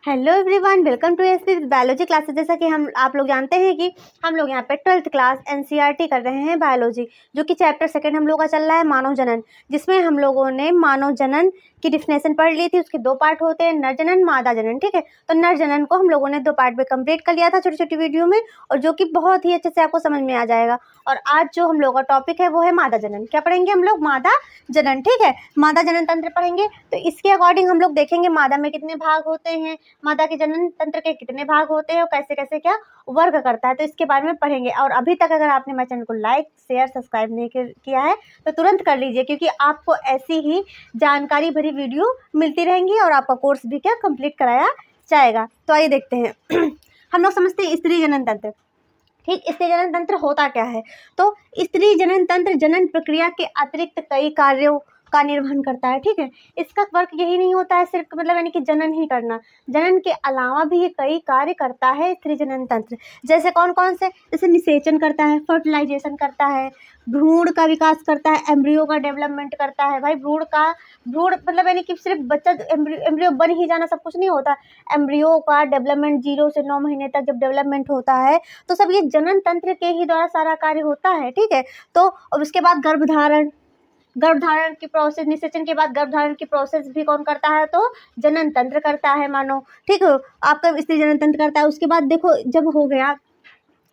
Hello everyone, welcome to SP biology classes. जैसा कि आप लोग जानते हैं कि हम लोग यहाँ पे 12th क्लास एनसीईआरटी कर रहे हैं बायोलॉजी, जो कि चैप्टर सेकंड हम लोग का चल रहा है मानव जनन, जिसमें हम लोगों ने मानव जनन की डिफिनेशन पढ़ ली थी। उसके दो पार्ट होते हैं, नर जनन, मादा जनन। ठीक है, तो नर जनन को हम लोगों ने 2 पार्ट में कंप्लीट कर लिया था छोटी छोटी वीडियो में, और जो कि बहुत ही अच्छे से आपको समझ में आ जाएगा। और आज जो हम लोग का टॉपिक है वो है मादा जनन। क्या पढ़ेंगे हम लोग? मादा जनन। ठीक है, मादा जनन तंत्र पढ़ेंगे। तो इसके अकॉर्डिंग हम लोग देखेंगे मादा में कितने भाग होते हैं, मादा के जनन तंत्र के कितने भाग होते हैं और कैसे कैसे क्या वर्क करता है, तो इसके बारे में पढ़ेंगे। और अभी तक अगर आपने मेरे चैनल को लाइक शेयर सब्सक्राइब नहीं किया है तो तुरंत कर लीजिए, क्योंकि आपको ऐसी ही जानकारी भरी वीडियो मिलती रहेंगी और आपका कोर्स भी क्या कंप्लीट कराया जाएगा। तो आइए देखते हैं। हम लोग समझते हैं स्त्री जनन तंत्र। ठीक, स्त्री जनन तंत्र होता क्या है? तो स्त्री जनन तंत्र जनन प्रक्रिया के अतिरिक्त कई कार्यों का निर्वहन करता है। ठीक है, इसका वर्क यही नहीं होता है सिर्फ मतलब यानी कि जनन ही करना, जनन के अलावा भी ये कई कार्य करता है स्त्री जनन तंत्र। जैसे कौन कौन से? जैसे निषेचन करता है, फर्टिलाइजेशन करता है, भ्रूण का विकास करता है, एम्ब्रियो का डेवलपमेंट करता है। भाई भ्रूण मतलब यानी कि सिर्फ बच्चा एम्ब्रियो बन ही जाना सब कुछ नहीं होता। एम्ब्रियो का डेवलपमेंट 0 से 9 महीने तक जब डेवलपमेंट होता है तो सब ये जनन तंत्र के ही द्वारा सारा कार्य होता है। ठीक है, तो अब उसके बाद गर्भधारण की प्रोसेस, निषेचन के बाद गर्भधारण की प्रोसेस भी कौन करता है? तो जनन तंत्र करता है मानो। ठीक है, आपका स्त्री जनन तंत्र करता है। उसके बाद देखो जब हो गया,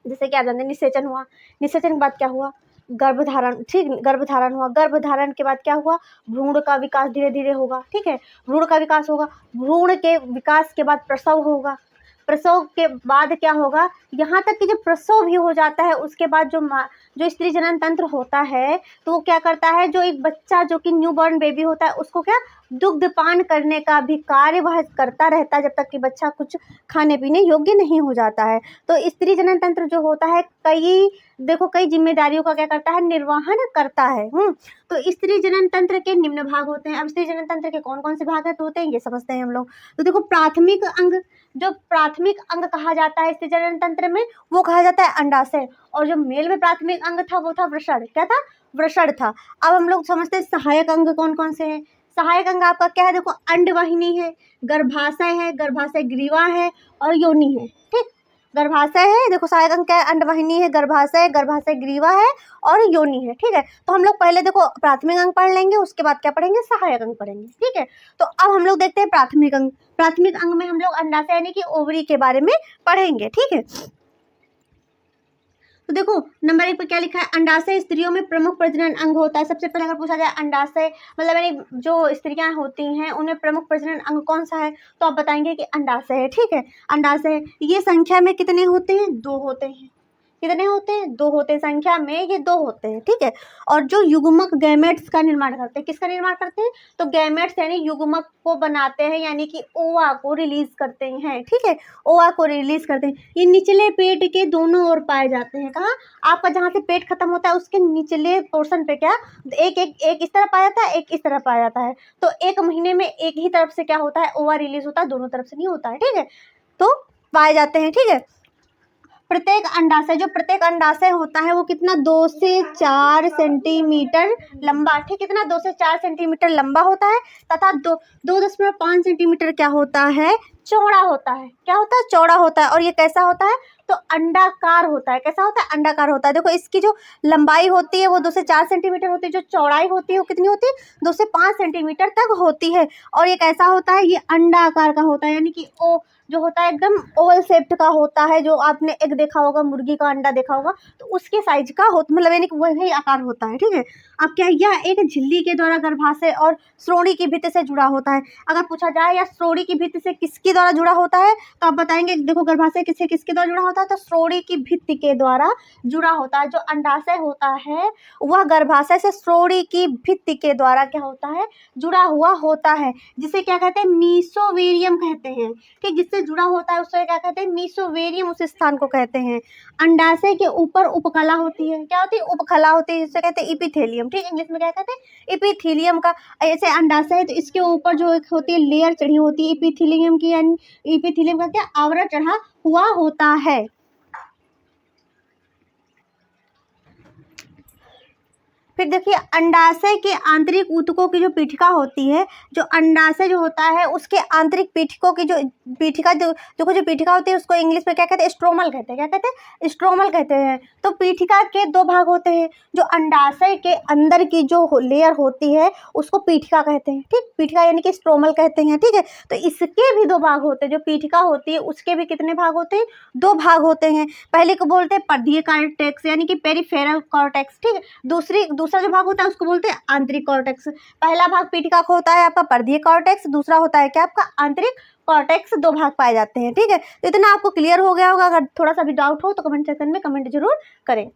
जैसे कि आप जानते हैं निषेचन हुआ, निषेचन के बाद क्या हुआ? गर्भधारण। ठीक, गर्भधारण हुआ, गर्भधारण के बाद क्या हुआ? भ्रूण का विकास धीरे धीरे होगा। ठीक है, भ्रूण का विकास होगा, भ्रूण के विकास के बाद प्रसव होगा, प्रसव के बाद क्या होगा? यहाँ तक कि जब प्रसव भी हो जाता है उसके बाद जो स्त्री जनन तंत्र होता है तो वो क्या करता है? जो एक बच्चा जो कि न्यू बॉर्न बेबी होता है उसको क्या दुग्धपान करने का भी कार्य वह करता रहता है, जब तक कि बच्चा कुछ खाने पीने योग्य नहीं हो जाता है। तो स्त्री जनन तंत्र जो होता है कई जिम्मेदारियों का क्या करता है? निर्वहन करता है। तो स्त्री जनन तंत्र के निम्न भाग होते हैं। अब स्त्री जनन तंत्र के कौन कौन से भाग होते हैं ये समझते हैं हम लोग। तो देखो, प्राथमिक अंग, जो प्राथमिक अंग कहा जाता है स्त्री जनन तंत्र में वो कहा जाता है अंडाशय, और जो मेल में प्राथमिक अंग था वो था वृषण। क्या था? वृषण था। अब हम लोग समझते हैं सहायक अंग कौन कौन से हैं। सहायक अंग आपका क्या है? देखो, अंडवाहिनी है, गर्भाशय है, गर्भाशय ग्रीवा है और योनि है। ठीक, गर्भाशय है, देखो सहायक अंग क्या है? अंडवाहिनी है, गर्भाशय, गर्भाशय ग्रीवा है और योनि है। ठीक है, तो हम लोग पहले देखो प्राथमिक अंग पढ़ लेंगे, उसके बाद क्या पढ़ेंगे? सहायक अंग पढ़ेंगे। ठीक है, तो अब हम लोग देखते हैं प्राथमिक अंग। प्राथमिक अंग में हम लोग अंडाशय यानी कि ओवरी के बारे में पढ़ेंगे। ठीक है, तो देखो नंबर 1 पे क्या लिखा है? अंडाशय स्त्रियों में प्रमुख प्रजनन अंग होता है। सबसे पहले अगर पूछा जाए अंडाशय मतलब यानी जो स्त्रियां होती हैं उनमें प्रमुख प्रजनन अंग कौन सा है, तो आप बताएंगे कि अंडाशय है। ठीक है, अंडाशय ये संख्या में कितने होते हैं? 2 होते हैं। कितने होते हैं? 2 होते हैं, संख्या में ये 2 होते हैं। ठीक है, और जो युग्मक गैमेट्स का निर्माण करते हैं, किसका निर्माण करते हैं? तो गैमेट्स यानी युग्मक को बनाते हैं, यानी कि ओवा को रिलीज करते हैं। ठीक है, ओवा को रिलीज करते हैं। ये निचले पेट के दोनों ओर पाए जाते हैं। कहाँ? आपका जहाँ से पेट खत्म होता है उसके निचले पोर्शन पे क्या एक इस तरह पाया जाता है, एक इस तरह पाया जाता है। तो 1 महीने में एक ही तरफ से क्या होता है? ओवा रिलीज होता है, दोनों तरफ से नहीं होता है। ठीक है, तो पाए जाते हैं। ठीक है, प्रत्येक अंडाशय होता है वो कितना? 2 से 4 सेंटीमीटर लंबा। ठीक, कितना? 2 से 4 सेंटीमीटर लंबा होता है तथा 2.5 सेंटीमीटर क्या होता है? चौड़ा होता है। क्या होता है? चौड़ा होता है। और ये कैसा होता है? तो अंडाकार होता है। कैसा होता है? अंडाकार होता है। देखो इसकी जो लंबाई होती है वो 2 से 4 सेंटीमीटर होती है, जो चौड़ाई होती है वो कितनी होती है? 2 से 5 सेंटीमीटर तक होती है। और ये कैसा होता है? ये अंडाकार का होता है, यानी कि ओ जो होता है एकदम ओवल शेप्ड का होता है। जो आपने एक देखा होगा, मुर्गी का अंडा देखा होगा, तो उसके साइज का हो मतलब यानी कि वही आकार होता है। ठीक है, अब क्या यह एक झिल्ली के द्वारा गर्भाशय और श्रोणि की भित्ति से जुड़ा होता है। अगर पूछा जाए या श्रोणि की भित्ति से किसके द्वारा जुड़ा होता है तो आप बताएंगे देखो गर्भाशय किसके द्वारा जुड़ा होता है? तो श्रोणि की भित्ति के द्वारा जुड़ा होता है। जो अंडाशय होता है वह गर्भाशय से श्रोणि की भित्ति के द्वारा क्या होता है? जुड़ा हुआ होता है, जिसे क्या कहते हैं? मीसोवेरियम कहते हैं। ठीक, जिससे जुड़ा होता है उससे क्या कहते हैं? मीसोवेरियम उस स्थान को कहते हैं। अंडाशय के ऊपर उपकला होती है। क्या होती है? उपकला होती है, जिसे कहते हैं इपिथेलियम। ठीक, इंग्लिश में क्या कहते हैं? इपिथेलियम का। ऐसे अंडाशय है तो इसके ऊपर जो एक होती है लेयर चढ़ी होती है इपिथेलियम की, यानी इपिथेलियम का क्या आवरण चढ़ा हुआ होता है। फिर देखिए अंडाशय के आंतरिक ऊतकों की जो पीठिका होती है, जो अंडाशय जो होता है उसके आंतरिक पीठिकों की जो पीठिका जो पीठिका होती है उसको इंग्लिश में क्या कहते हैं, स्ट्रोमल कहते हैं। क्या कहते हैं, स्ट्रोमल कहते हैं। तो पीठिका के दो भाग होते हैं, जो अंडाशय के अंदर की जो लेयर होती है उसको पीठिका कहते हैं। ठीक, पीठिका यानी कि स्ट्रोमल कहते हैं। ठीक है, तो इसके भी दो भाग होते हैं, जो पीठिका होती है उसके भी कितने भाग होते हैं, दो भाग होते हैं। पहले को बोलते हैं परिधीय कॉर्टेक्स यानी कि पेरिफेरल कॉर्टेक्स। ठीक है, दूसरा जो भाग होता है उसको बोलते हैं आंतरिक कॉर्टेक्स। पहला भाग पीठिका का होता है आपका परिधीय कॉर्टेक्स, दूसरा होता है क्या आपका आंतरिक कॉर्टेक्स। दो भाग पाए जाते हैं। ठीक है, तो इतना आपको क्लियर हो गया होगा। अगर थोड़ा सा भी डाउट हो तो कमेंट सेक्शन में कमेंट जरूर करें।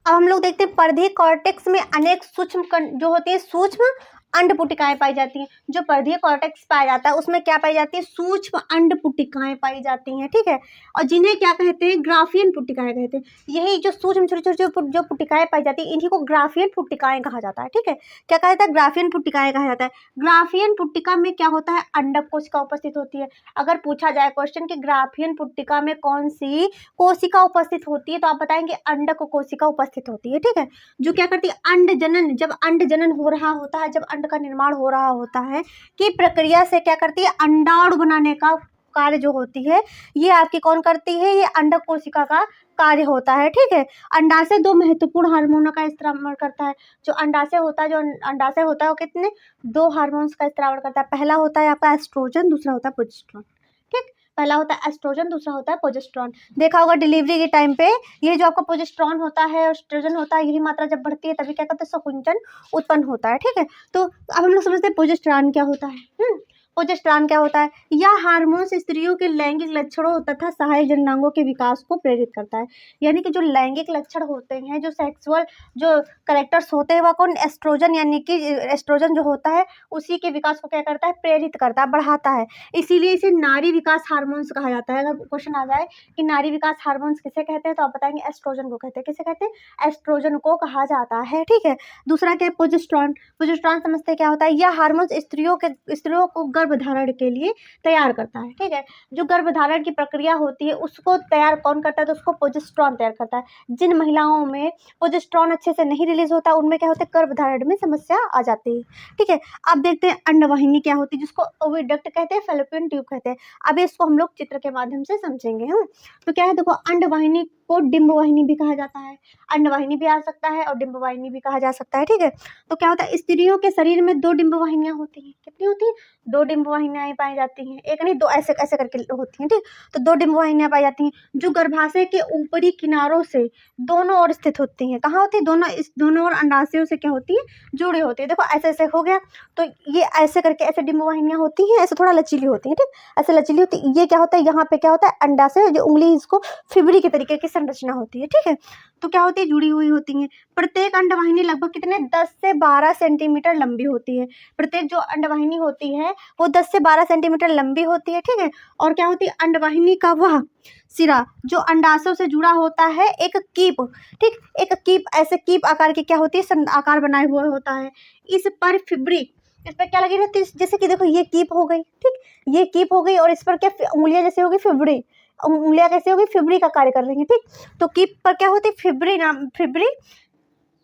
अब हम लोग देखते हैं परिधीय कॉर्टेक्स में अनेक सूक्ष्म जो होती है सूक्ष्म अंडपुटिकाएं पाई जाती हैं। जो परिधीय कॉर्टेक्स पाया जाता है उसमें क्या पाई जाती है, सूक्ष्म अंडपुटिकाएं पाई जाती हैं। ठीक है, और जिन्हें क्या कहते हैं, ग्राफियन पुटिकाएं कहते हैं। यही जो सूक्ष्म छोटी छोटी जो पुटिकाएं पाई जाती है इन्हीं को ग्राफियन पुटिकाएं कहा जाता है। ठीक है, क्या कहा जाता है, ग्राफियन पुटिकाएं कहा जाता है। ग्राफियन पुटिका में क्या होता है, अंडक कोशिका उपस्थित होती है। अगर पूछा जाए क्वेश्चन कि ग्राफियन पुटिका में कौन सी कोशिका उपस्थित होती है तो आप बताएंगे अंडक कोशिका उपस्थित होती है। ठीक है, जो क्या करती है, अंड जनन, जब अंड जनन हो रहा होता है, जब अंड का निर्माण हो रहा होता है की प्रक्रिया से क्या करती है, अंडाणु बनाने का कार्य जो होती है ये आपकी कौन करती है, ये अंडक कोशिका का कार्य होता है। ठीक है, अंडाशय दो महत्वपूर्ण हार्मोनों का स्त्राव करता है। जो अंडाशय होता है वो कितने, दो हार्मोन्स का स्त्राव करता है। पहला होता है आपका एस्ट्रोजन, दूसरा होता है प्रोजेस्टेरोन। ठीक, पहला होता है एस्ट्रोजन, दूसरा होता है प्रोजेस्टेरोन। देखा होगा डिलीवरी के टाइम पे ये जो आपका प्रोजेस्टेरोन होता है, एस्ट्रोजन होता है, यही मात्रा जब बढ़ती है तभी क्या करते हैं, संकुंचन उत्पन्न होता है। ठीक है, तो अब हम लोग समझते हैं प्रोजेस्टेरोन क्या होता है। प्रोजेस्टेरोन क्या होता है, यह हार्मोन्स स्त्रियों के लैंगिक लक्षणों तथा सहायक जननांगों के विकास को प्रेरित करता है। यानी कि जो लैंगिक लक्षण होते हैं, जो सेक्सुअल जो कैरेक्टर्स होते हैं वह कौन, एस्ट्रोजन, यानी कि एस्ट्रोजन जो होता है उसी के विकास को क्या करता है, प्रेरित करता है, बढ़ाता है। इसीलिए इसे नारी विकास हार्मोन्स कहा जाता है। अगर क्वेश्चन आ जाए कि नारी विकास हार्मोन्स किसे कहते हैं तो आप बताएंगे एस्ट्रोजन को कहते हैं। किसे कहते हैं, एस्ट्रोजन को कहा जाता है। ठीक है, दूसरा क्या है, प्रोजेस्टेरोन। प्रोजेस्टेरोन समझते हैं क्या होता है, यह हार्मोन्स स्त्रियों को गर्भधारण के लिए तैयार करता है। ठीक है, जो गर्भधारण की प्रक्रिया होती है उसको तैयार कौन करता है, तो उसको प्रोजेस्टेरोन तैयार करता है। जिन महिलाओं में प्रोजेस्टेरोन अच्छे से नहीं रिलीज होता उनमें क्या होता है, गर्भधारण में समस्या आ जाती है। ठीक है, अब देखते हैं अंडवाहिनी क्या होती है, जिसको ओविडक्ट कहते हैं, फैलोपियन ट्यूब कहते हैं। अब इसको हम लोग चित्र के माध्यम से समझेंगे। तो क्या है, देखो अंडवाहिनी को डिंबवाहिनी भी कहा जाता है। अंडवाहिनी भी आ सकता है और डिंबवाहिनी भी कहा जा सकता है। ठीक है, तो क्या होता है, स्त्रियों के शरीर में दो डिंबवाहिनियां होती हैं। कितनी होती है, दो डिंबवाहिनियां पाई जाती हैं। एक नहीं, दो ऐसे ऐसे करके होती हैं। ठीक, तो दो डिंबवाहिनियां पाई जाती हैं जो गर्भाशय के ऊपरी किनारों से दोनों ओर स्थित होती हैं। कहाँ होती है, दोनों ओर अंडाशयों से क्या होती है, जुड़ी होती है। देखो ऐसे ऐसे हो गया, तो ये ऐसे करके ऐसे डिंबवाहिनियां होती हैं, ऐसे थोड़ा लचीली होती हैं। ठीक, ऐसे लचीली होती है। ये क्या होता है, यहाँ पे क्या होता है, अंडाशय जो उंगली इसको फिबरी के तरीके की संरचना होती है। ठीक है, तो क्या होती है, जुड़ी हुई होती हैं। प्रत्येक अंडवाहिनी लगभग कितने, 10 से 12 सेंटीमीटर लंबी होती है। प्रत्येक जो अंडवाहिनी होती है वो 10 से 12 सेंटीमीटर लंबी होती है। ठीक है, और क्या होती है, अंडवाहिनी का वह सिरा जो अंडाशयों से जुड़ा होता है एक कीप। ठीक, एक कीप, ऐसे कीप आकार की क्या होती है, आकार बनाए हुए होता है। इस पर फिब्री, इस पर क्या लगी रहती है, जैसे कि देखो ये कीप हो गई। ठीक, ये कीप हो गई और इस पर क्या उंगलियां जैसे होगी, फिब्री, उंगलियां कैसे होगी, फिब्री का कार्य कर रही है। ठीक, तो कीप पर क्या होती है, फिब्री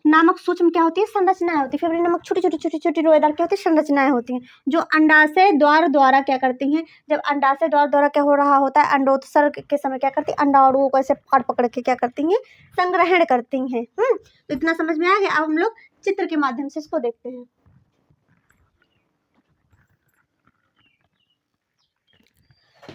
नामक सूक्ष्म क्या होती है, संरचनाएं होती है। फिब्री नामक छोटी छोटी छोटी छोटी रोएदार क्या होती है, संरचनाएं होती हैं, जो अंडाशय द्वार द्वारा क्या करती हैं, जब अंडाशय द्वार द्वारा क्या हो रहा होता है, अंडोत्सर्ग के समय क्या करती है, अंडाणुओं को ऐसे पकड़ पकड़ के क्या करती हैं, संग्रहण करती हैं। तो इतना समझ में आ गया। अब हम लोग चित्र के माध्यम से इसको देखते हैं।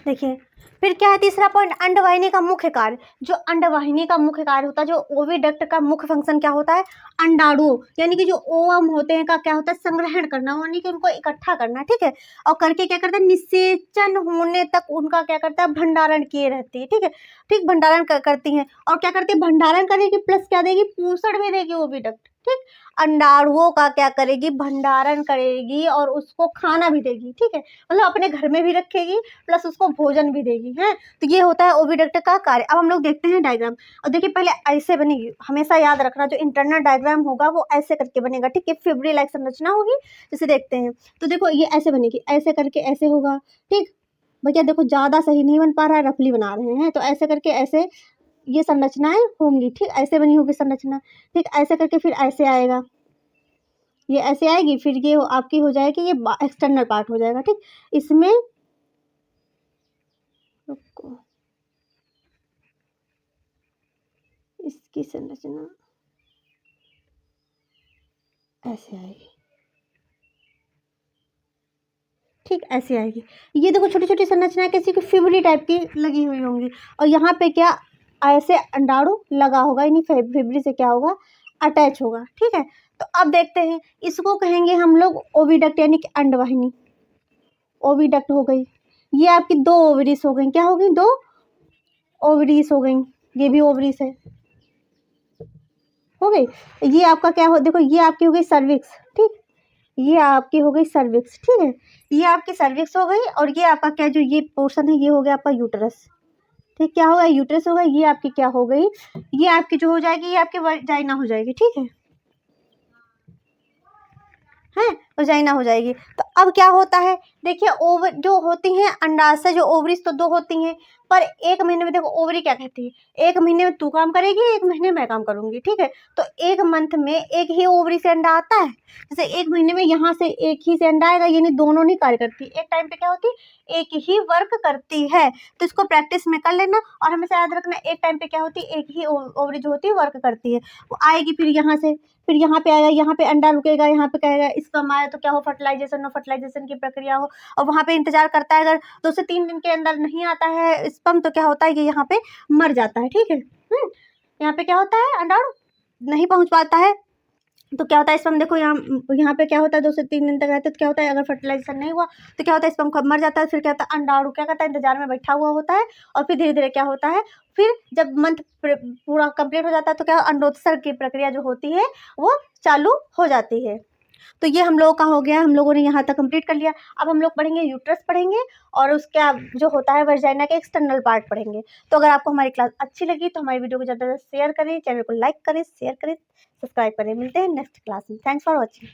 देखिए फिर क्या है, तीसरा पॉइंट, अंडवाहिनी का मुख्य कार्य। जो अंडवाहिनी का मुख्य कार्य होता है, जो ओविडक्ट का मुख्य फंक्शन क्या होता है, अंडाणुओं यानी कि जो ओवम होते हैं का क्या होता है, संग्रहण करना, यानी कि उनको इकट्ठा करना। ठीक है, और करके क्या करता है, निषेचन होने तक उनका क्या करता है, भंडारण किए रहती है। ठीक है, ठीक, भंडारण करती हैं और क्या करती है, भंडारण करेगी प्लस क्या देगी, पोषण भी देगी ओविडक्ट। ठीक, अंडाणुओं का क्या करेगी, भंडारण करेगी और उसको खाना भी देगी। ठीक है, मतलब अपने घर में भी रखेगी प्लस उसको भोजन भी देगी। है, तो ये होता है ओविडक्ट का कार्य। अब हम लोग देखते हैं डायग्राम, और देखिए पहले ऐसे बनेगी, हमेशा याद रखना जो इंटरनल डायग्राम होगा वो ऐसे करके बनेगा। ठीक है, फिब्री लाइक संरचना होगी, जैसे देखते हैं तो देखो ये ऐसे बनेगी, ऐसे करके ऐसे होगा। ठीक, भैया देखो ज़्यादा सही नहीं बन पा रहा है, रफली बना रहे हैं, तो ऐसे करके ऐसे ये संरचनाएं होंगी, ठीक, ऐसे बनी होगी संरचना, ठीक, ऐसे करके फिर ऐसे आएगा, ये ऐसे आएगी, फिर ये आपकी हो जाएगी, ये एक्सटर्नल पार्ट हो जाएगा, ठीक। इसमें रुको, इसकी संरचना ऐसे आएगी, ठीक, ऐसे आएगी। ये देखो छोटी छोटी संरचनाएं किसी की फिबरी टाइप की लगी हुई होंगी, और यहाँ पे क्या ऐसे अंडाणु लगा होगा, यानी फिबरी से क्या होगा, अटैच होगा, ठीक है। तो अब देखते हैं, इसको कहेंगे हम लोग ओविडक्ट यानी कि अंडवाहिनी, ओविडक्ट हो गई। ये आपकी 2 ओवरीज हो गई, क्या हो गई, 2 ओवरीज हो गई, ये भी ओवरीज है, हो गई। ये आपका क्या हो, देखो ये आपकी हो गई सर्विक्स, ठीक, ये आपकी हो गई सर्विक्स, ठीक है, ये आपकी सर्विक्स हो गई, और ये आपका क्या, जो ये पोर्शन है, ये हो गया आपका यूटरस, ठीक, क्या होगा, यूटरस होगा, ये आपकी क्या हो गई, ये आपकी जो हो जाएगी, ये आपकी वजाइना हो जाएगी, ठीक है, वजाइना हो जाएगी। तो अब क्या होता है, देखिए ओवर जो होती हैं अंडाशय, जो ओवरीज तो 2 होती हैं, पर 1 महीने में देखो ओवरी क्या कहती है, 1 महीने में तू काम करेगी, 1 महीने में मैं काम करूंगी, ठीक है। तो 1 मंथ में एक ही ओवरी से अंडा आता है, जैसे 1 महीने में यहाँ से एक ही से अंडा आएगा, यानी दोनों नहीं कार्य करती, एक टाइम पे क्या होती, एक ही वर्क करती है। तो इसको प्रैक्टिस में कर लेना, और हमेशा याद रखना, एक टाइम पे क्या होती है, एक ही ओवरी जो होती है वर्क करती है, वो आएगी, फिर यहाँ से, फिर यहाँ पे आएगा, यहाँ पे अंडा रुकेगा, यहाँ पे कहेगा स्पर्म आया, तो क्या हो, फर्टिलाइजेशन हो, फर्टिलाइजेशन की प्रक्रिया हो, और वहाँ पे इंतजार करता है, अगर 2 से 3 दिन के अंदर नहीं आता है स्पर्म, तो क्या होता है, ये यहाँ पे मर जाता है, ठीक है। यहाँ पे क्या होता है, अंडाणु नहीं पहुँच पाता है, तो क्या होता है स्पर्म, देखो यहाँ पे क्या होता है, 2 से 3 दिन तक रहते, तो क्या होता है, अगर फर्टिलाइजेशन नहीं हुआ तो क्या होता है, स्पर्म कब मर जाता है, फिर क्या होता है, अंडाणु क्या करता है, इंतजार में बैठा हुआ होता है, और फिर धीरे धीरे क्या होता है, फिर जब मंथ पूरा कंप्लीट हो जाता है, तो क्या अंडोत्सर्ग की प्रक्रिया जो होती है वो चालू हो जाती है। तो ये हम लोगों का हो गया, हम लोगों ने यहाँ तक कंप्लीट कर लिया। अब हम लोग पढ़ेंगे यूट्रस पढ़ेंगे, और उसका जो होता है वर्जाइना के एक्सटर्नल पार्ट पढ़ेंगे। तो अगर आपको हमारी क्लास अच्छी लगी तो हमारी वीडियो को ज़्यादा से ज़्यादा शेयर करें, चैनल को लाइक करें, शेयर करें, सब्सक्राइब करें। मिलते हैं नेक्स्ट क्लास में। Thanks for watching.